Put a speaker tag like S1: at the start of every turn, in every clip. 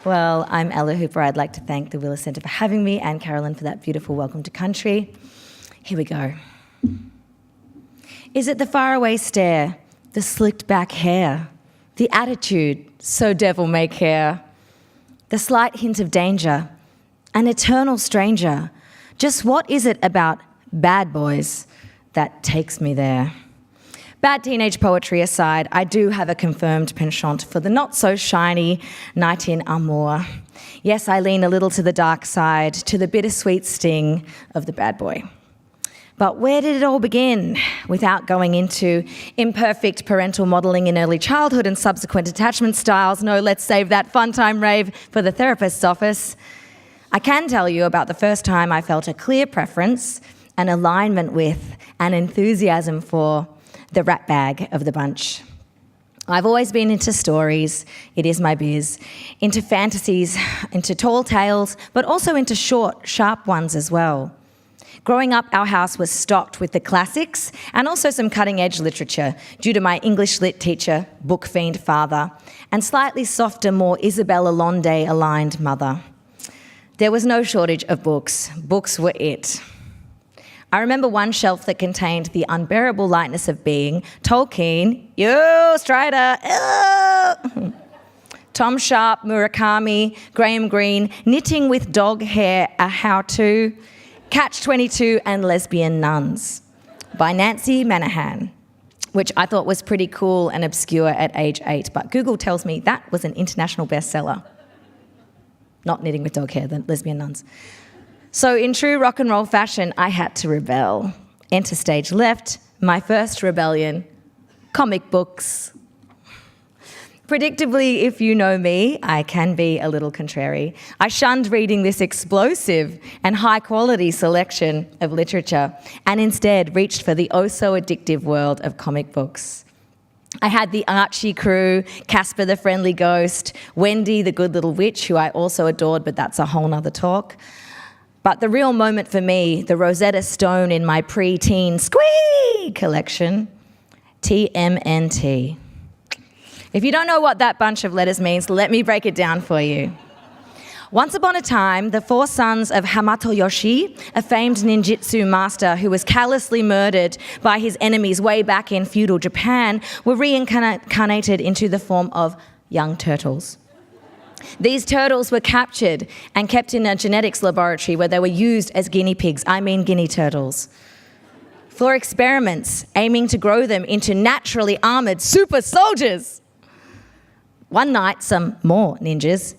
S1: Well, I'm Ella Hooper. I'd like to thank the Willis Centre for having me and Carolyn for that beautiful welcome to country. Here we go. Is it the faraway stare, the slicked back hair, the attitude, so devil may care, the slight hint of danger, an eternal stranger? Just what is it about bad boys that takes me there? Bad teenage poetry aside, I do have a confirmed penchant for the not-so-shiny night in amour. Yes, I lean a little to the dark side, to the bittersweet sting of the bad boy. But where did it all begin? Without going into imperfect parental modelling in early childhood and subsequent attachment styles, no, let's save that fun time rave for the therapist's office. I can tell you about the first time I felt a clear preference, an alignment with, an enthusiasm for the rat bag of the bunch. I've always been into stories, it is my biz, into fantasies, into tall tales, but also into short, sharp ones as well. Growing up, our house was stocked with the classics and also some cutting-edge literature due to my English lit teacher, book fiend father, and slightly softer, more Isabella Londe-aligned mother. There was no shortage of books. Books were it. I remember one shelf that contained The Unbearable Lightness of Being, Tolkien, Strider, Tom Sharpe, Murakami, Graham Greene, Knitting with Dog Hair, A How-To, Catch-22 and Lesbian Nuns by Nancy Manahan, which I thought was pretty cool and obscure at age 8, but Google tells me that was an international bestseller. Not Knitting with Dog Hair, the Lesbian Nuns. So in true rock and roll fashion, I had to rebel. Enter stage left, my first rebellion, comic books. Predictably, if you know me, I can be a little contrary. I shunned reading this explosive and high-quality selection of literature and instead reached for the oh-so-addictive world of comic books. I had the Archie crew, Casper the Friendly Ghost, Wendy the Good Little Witch, who I also adored, but that's a whole nother talk. But the real moment for me, the Rosetta Stone in my pre-teen squee collection, TMNT. If you don't know what that bunch of letters means, let me break it down for you. Once upon a time, the 4 sons of Hamato Yoshi, a famed ninjutsu master who was callously murdered by his enemies way back in feudal Japan, were reincarnated into the form of young turtles. These turtles were captured and kept in a genetics laboratory where they were used as guinea pigs, guinea turtles, for experiments aiming to grow them into naturally armoured super soldiers. One night, some more ninjas,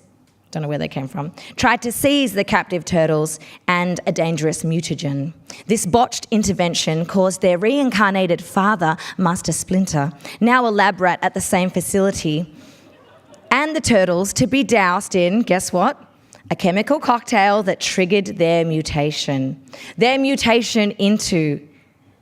S1: don't know where they came from, tried to seize the captive turtles and a dangerous mutagen. This botched intervention caused their reincarnated father, Master Splinter, now a lab rat at the same facility, and the turtles to be doused in, guess what? A chemical cocktail that triggered their mutation. Their mutation into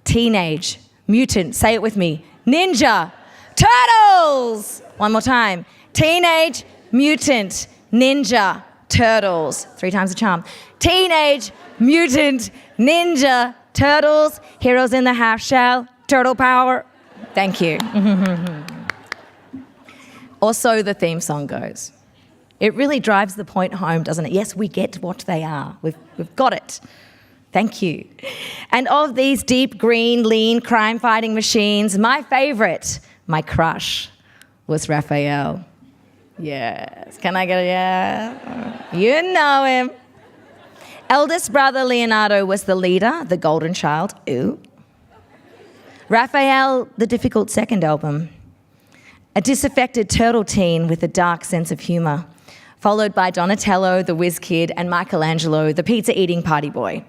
S1: teenage mutant, say it with me, ninja turtles! One more time. Teenage mutant ninja turtles. 3 times the charm. Teenage mutant ninja turtles. Heroes in the half shell. Turtle power. Thank you. Or so the theme song goes. It really drives the point home, doesn't it? Yes, we get what they are. We've got it. Thank you. And of these deep green, lean, crime-fighting machines, my favourite, my crush, was Raphael. Yes. Can I get a yeah? You know him. Eldest brother Leonardo was the leader, the golden child. Ooh. Raphael, the difficult second album. A disaffected turtle teen with a dark sense of humour, followed by Donatello, the whiz kid, and Michelangelo, the pizza-eating party boy.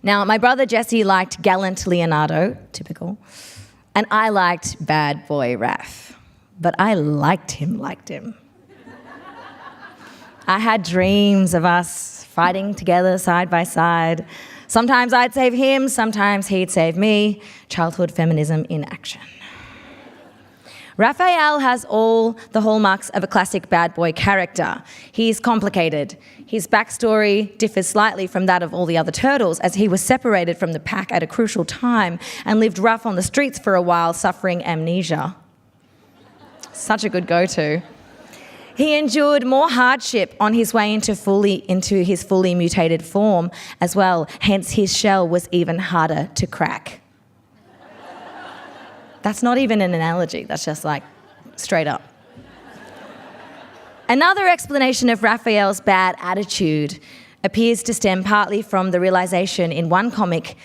S1: Now, my brother Jesse liked gallant Leonardo, typical, and I liked bad boy Raph, but I liked him. I had dreams of us fighting together side by side. Sometimes I'd save him, sometimes he'd save me. Childhood feminism in action. Raphael has all the hallmarks of a classic bad boy character. He's complicated. His backstory differs slightly from that of all the other turtles, as he was separated from the pack at a crucial time and lived rough on the streets for a while, suffering amnesia. Such a good go-to. He endured more hardship on his way into his fully mutated form as well. Hence, his shell was even harder to crack. That's not even an analogy. That's just like straight up. Another explanation of Raphael's bad attitude appears to stem partly from the realization in one comic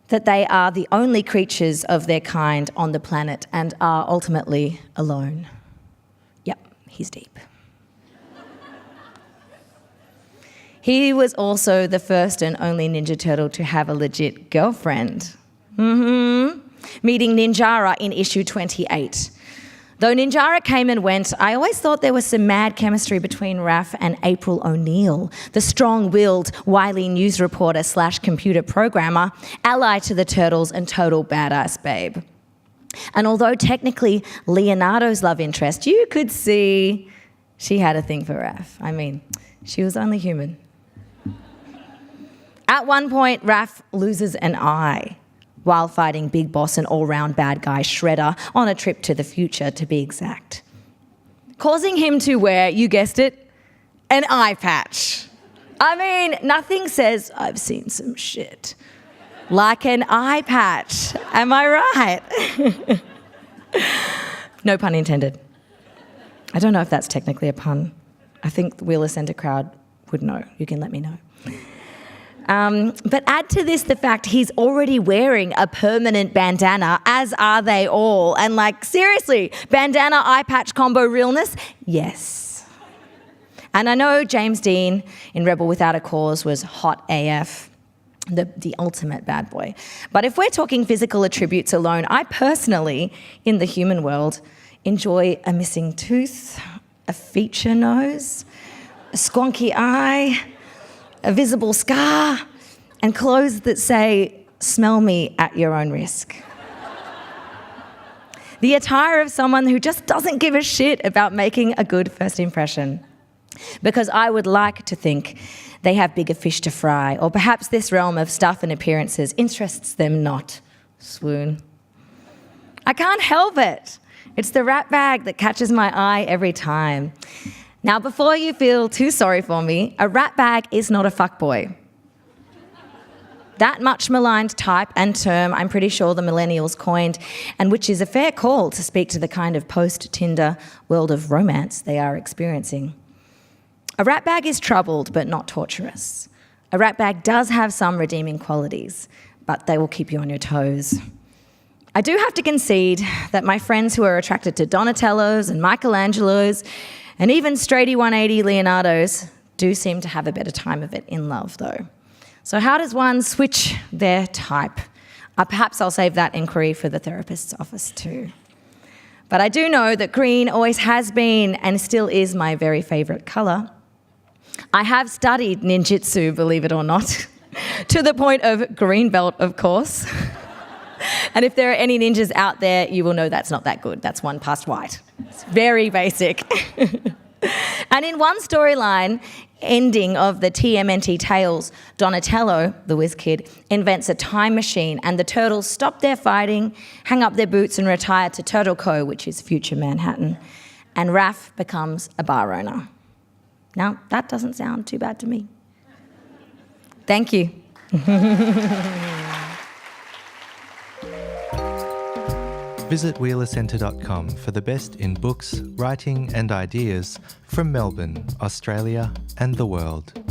S1: that they are the only creatures of their kind on the planet and are ultimately alone. Yep, he's deep. He was also the first and only Ninja Turtle to have a legit girlfriend. Meeting Ninjara in issue 28. Though Ninjara came and went, I always thought there was some mad chemistry between Raph and April O'Neil, the strong-willed, wily news reporter / computer programmer, ally to the Turtles and total badass babe. And although technically Leonardo's love interest, you could see she had a thing for Raph. I mean, she was only human. At one point, Raph loses an eye while fighting Big Boss and all-round bad guy Shredder on a trip to the future, to be exact, causing him to wear, you guessed it, an eye patch. I mean, nothing says, I've seen some shit, like an eye patch. Am I right? No pun intended. I don't know if that's technically a pun. I think the Wheeler Centre crowd would know. You can let me know. But add to this the fact he's already wearing a permanent bandana, as are they all. And like, seriously, bandana eye patch combo realness? Yes. And I know James Dean in Rebel Without a Cause was hot AF, the ultimate bad boy. But if we're talking physical attributes alone, I personally, in the human world, enjoy a missing tooth, a feature nose, a squonky eye, a visible scar, and clothes that say, smell me at your own risk. The attire of someone who just doesn't give a shit about making a good first impression. Because I would like to think they have bigger fish to fry, or perhaps this realm of stuff and appearances interests them not. Swoon. I can't help it. It's the rat bag that catches my eye every time. Now, before you feel too sorry for me, a rat bag is not a fuckboy. That much maligned type and term, I'm pretty sure the millennials coined, and which is a fair call to speak to the kind of post-Tinder world of romance they are experiencing. A rat bag is troubled, but not torturous. A rat bag does have some redeeming qualities, but they will keep you on your toes. I do have to concede that my friends who are attracted to Donatellos and Michelangelos and even straighty 180 Leonardos do seem to have a better time of it in love, though. So how does one switch their type? Perhaps I'll save that inquiry for the therapist's office too. But I do know that green always has been and still is my very favourite colour. I have studied ninjutsu, believe it or not, to the point of green belt, of course. And if there are any ninjas out there, you will know that's not that good. That's one past white. It's very basic. And in one storyline, ending of the TMNT Tales, Donatello, the whiz kid, invents a time machine and the turtles stop their fighting, hang up their boots and retire to Turtle Co., which is future Manhattan. And Raph becomes a bar owner. Now, that doesn't sound too bad to me. Thank you.
S2: Visit wheelercentre.com for the best in books, writing and ideas from Melbourne, Australia and the world.